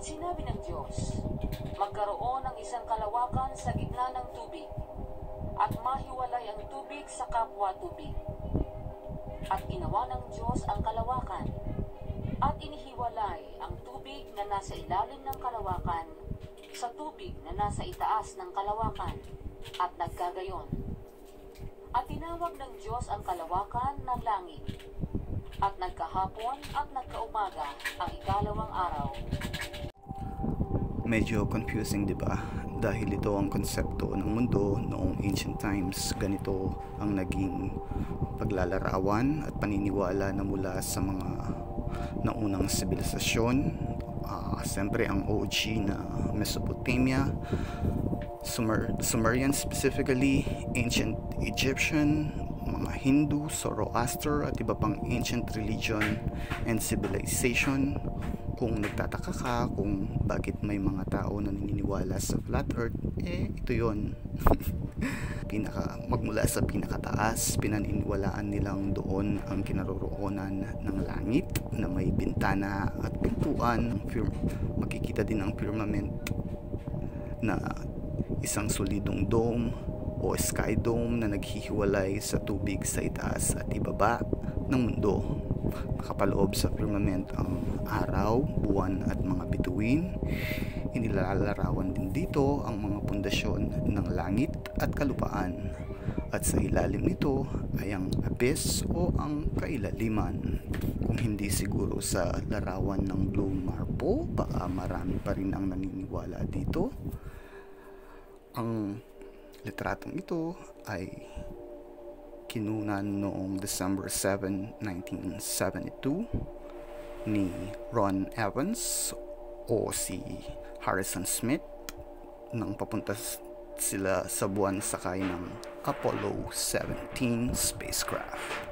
At sinabi ng Diyos, magkaroon ng isang kalawakan sa gitna ng tubig, at mahiwalay ang tubig sa kapwa tubig. At ginawa ng Diyos ang kalawakan, at inihiwalay ang tubig na nasa ilalim ng kalawakan sa tubig na nasa itaas ng kalawakan, at nagkagayon. At tinawag ng Diyos ang kalawakan na langit. At nagkahapon at nagkaumaga ang ikalawang araw. Medyo confusing, di ba? Dahil ito ang konsepto ng mundo noong ancient times. Ganito ang naging paglalarawan at paniniwala na mula sa mga naunang sibilisasyon. Siyempre ang OG na Mesopotamia, Sumerian specifically, ancient Egyptian, mga Hindu, Zoroaster at iba pang ancient religion and civilization. Kung nagtataka ka kung bakit may mga tao na naniniwala sa flat earth, ito yon. Magmula sa pinakataas, pinaniniwalaan nilang doon ang kinaroroonan ng langit na may bintana at pintuan. Makikita din ang firmament na isang solidong dome o sky dome na naghihiwalay sa tubig sa itaas at ibaba ng mundo. Nakapaloob sa firmament ang araw, buwan at mga bituin. Inilalarawan din dito ang mga pundasyon ng langit at kalupaan. At sa ilalim nito ay ang abyss o ang kailaliman. Kung hindi siguro sa larawan ng Blue Marble, baka marami pa rin ang naniniwala dito. Ang litratong ito ay kinunan noong December 7, 1972 ni Ron Evans o si Harrison Smith nang papunta sila sa buwan sakay ng Apollo 17 spacecraft.